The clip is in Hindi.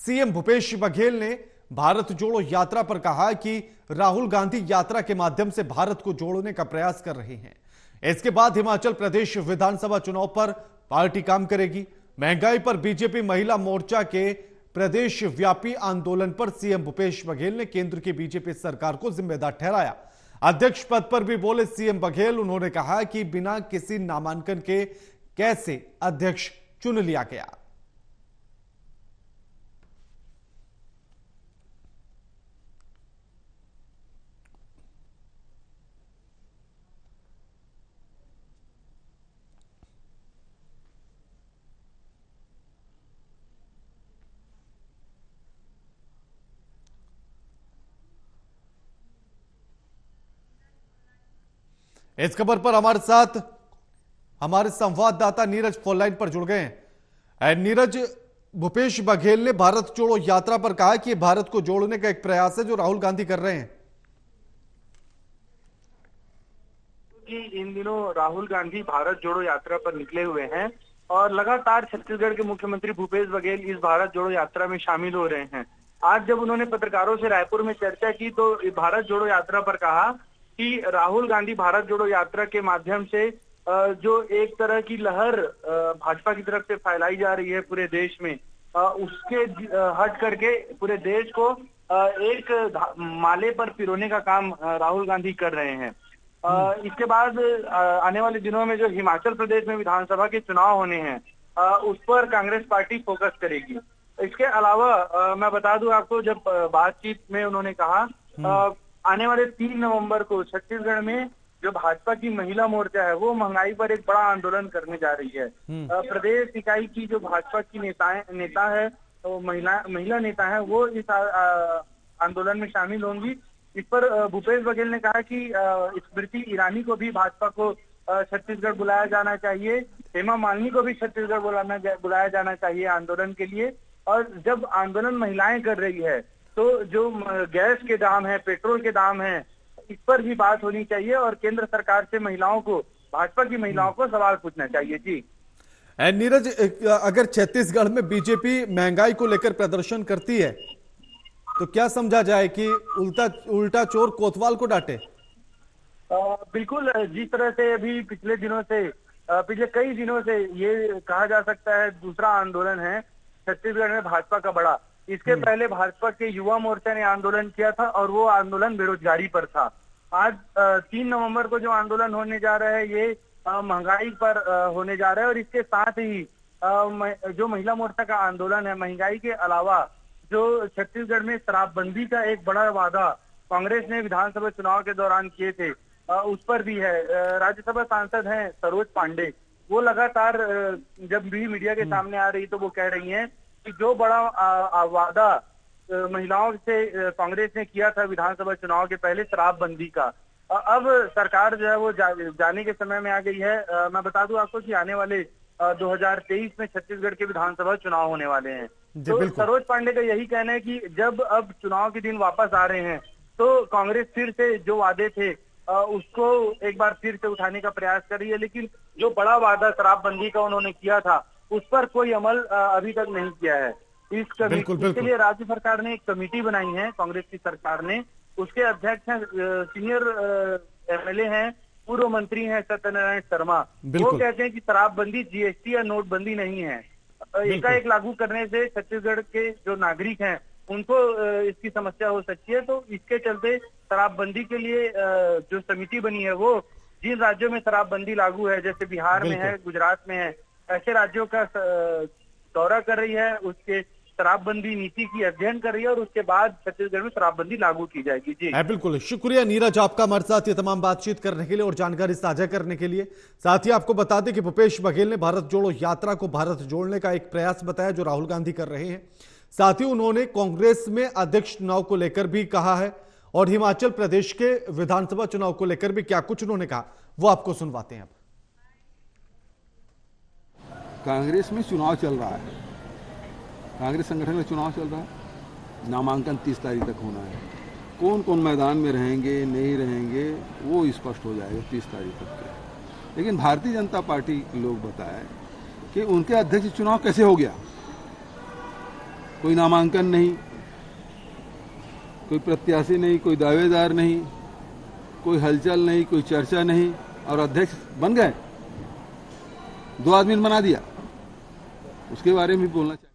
सीएम भूपेश बघेल ने भारत जोड़ो यात्रा पर कहा कि राहुल गांधी यात्रा के माध्यम से भारत को जोड़ने का प्रयास कर रहे हैं। इसके बाद हिमाचल प्रदेश विधानसभा चुनाव पर पार्टी काम करेगी। महंगाई पर बीजेपी महिला मोर्चा के प्रदेश व्यापी आंदोलन पर सीएम भूपेश बघेल ने केंद्र की बीजेपी सरकार को जिम्मेदार ठहराया। अध्यक्ष पद पर भी बोले सीएम बघेल। उन्होंने कहा कि बिना किसी नामांकन के कैसे अध्यक्ष चुन लिया गया। इस खबर पर हमारे साथ हमारे संवाददाता नीरज फोन लाइन पर जुड़ गए हैं। नीरज, भूपेश बघेल ने भारत जोड़ो यात्रा पर कहा कि भारत को जोड़ने का एक प्रयास है जो राहुल गांधी कर रहे हैं। कि इन दिनों राहुल गांधी भारत जोड़ो यात्रा पर निकले हुए हैं और लगातार छत्तीसगढ़ के मुख्यमंत्री भूपेश बघेल इस भारत जोड़ो यात्रा में शामिल हो रहे हैं। आज जब उन्होंने पत्रकारों से रायपुर में चर्चा की तो भारत जोड़ो यात्रा पर कहा कि राहुल गांधी भारत जोड़ो यात्रा के माध्यम से जो एक तरह की लहर भाजपा की तरफ से फैलाई जा रही है पूरे देश में, उसके हट करके पूरे देश को एक माले पर पिरोने का काम राहुल गांधी कर रहे हैं। इसके बाद आने वाले दिनों में जो हिमाचल प्रदेश में विधानसभा के चुनाव होने हैं, उस पर कांग्रेस पार्टी फोकस करेगी। इसके अलावा मैं बता दूं आपको, जब बातचीत में उन्होंने कहा आने वाले 3 नवंबर को छत्तीसगढ़ में जो भाजपा की महिला मोर्चा है वो महंगाई पर एक बड़ा आंदोलन करने जा रही है। प्रदेश इकाई की जो भाजपा की नेता है, तो महिला नेता है, वो इस आंदोलन में शामिल होंगी। इस पर भूपेश बघेल ने कहा कि स्मृति ईरानी को भी भाजपा को छत्तीसगढ़ बुलाया जाना चाहिए, हेमा मालिनी को भी छत्तीसगढ़ बुलाया जाना चाहिए आंदोलन के लिए। और जब आंदोलन महिलाएं कर रही है तो जो गैस के दाम है, पेट्रोल के दाम है, इस पर भी बात होनी चाहिए और केंद्र सरकार से महिलाओं को, भाजपा की महिलाओं को सवाल पूछना चाहिए। जी नीरज, अगर छत्तीसगढ़ में बीजेपी महंगाई को लेकर प्रदर्शन करती है तो क्या समझा जाए कि उल्टा चोर कोतवाल को डांटे? बिल्कुल, जिस तरह से अभी पिछले कई दिनों से ये कहा जा सकता है दूसरा आंदोलन है छत्तीसगढ़ में भाजपा का बड़ा। इसके पहले भाजपा के युवा मोर्चा ने आंदोलन किया था और वो आंदोलन बेरोजगारी पर था। आज 3 नवंबर को जो आंदोलन होने जा रहा है ये महंगाई पर होने जा रहा है। और इसके साथ ही जो महिला मोर्चा का आंदोलन है, महंगाई के अलावा जो छत्तीसगढ़ में शराबबंदी का एक बड़ा वादा कांग्रेस ने विधानसभा चुनाव के दौरान किए थे, उस पर भी है। राज्यसभा सांसद हैं सरोज पांडे, वो लगातार जब भी मीडिया के सामने आ रही तो वो कह रही हैं कि जो बड़ा वादा महिलाओं से कांग्रेस ने किया था विधानसभा चुनाव के पहले शराबबंदी का, अब सरकार जो है वो जाने के समय में आ गई है। मैं बता दूं आपको कि आने वाले 2023 में छत्तीसगढ़ के विधानसभा चुनाव होने वाले हैं। तो सरोज पांडे का यही कहना है कि जब अब चुनाव के दिन वापस आ रहे हैं तो कांग्रेस फिर से जो वादे थे उसको एक बार फिर से उठाने का प्रयास कर रही है, लेकिन जो बड़ा वादा शराबबंदी का उन्होंने किया था उस पर कोई अमल अभी तक नहीं किया है। इसके लिए राज्य सरकार ने एक कमेटी बनाई है, कांग्रेस की सरकार ने। उसके अध्यक्ष हैं सीनियर एमएलए हैं, पूर्व मंत्री हैं सत्यनारायण शर्मा। वो कहते हैं कि शराबबंदी जीएसटी या नोटबंदी नहीं है, एकाएक लागू करने से छत्तीसगढ़ के जो नागरिक हैं उनको इसकी समस्या हो सकती है। तो इसके चलते शराबबंदी के लिए जो समिति बनी है वो जिन राज्यों में शराबबंदी लागू है, जैसे बिहार में है, गुजरात में है, ऐसे राज्यों का दौरा कर रही है, उसके शराबबंदी नीति की अध्ययन कर रही है और उसके बाद छत्तीसगढ़ में शराबबंदी लागू की जाएगी। जी बिल्कुल, शुक्रिया नीरज आपका हमारे साथ ये तमाम बातचीत करने के लिए और जानकारी साझा करने के लिए। साथ ही आपको बता दें कि भूपेश बघेल ने भारत जोड़ो यात्रा को भारत जोड़ने का एक प्रयास बताया जो राहुल गांधी कर रहे हैं। साथ ही उन्होंने कांग्रेस में अध्यक्ष चुनाव को लेकर भी कहा है और हिमाचल प्रदेश के विधानसभा चुनाव को लेकर भी क्या कुछ उन्होंने कहा वो आपको सुनवाते हैं। अब कांग्रेस में चुनाव चल रहा है, कांग्रेस संगठन में चुनाव चल रहा है, नामांकन 30 तारीख तक होना है। कौन कौन मैदान में रहेंगे नहीं रहेंगे वो स्पष्ट हो जाएगा 30 तारीख तक के। लेकिन भारतीय जनता पार्टी के लोग बताएं कि उनके अध्यक्ष चुनाव कैसे हो गया। कोई नामांकन नहीं, कोई प्रत्याशी नहीं, कोई दावेदार नहीं, कोई हलचल नहीं, कोई चर्चा नहीं, और अध्यक्ष बन गए। 2 आदमी ने बना दिया, उसके बारे में भी बोलना चाहिए।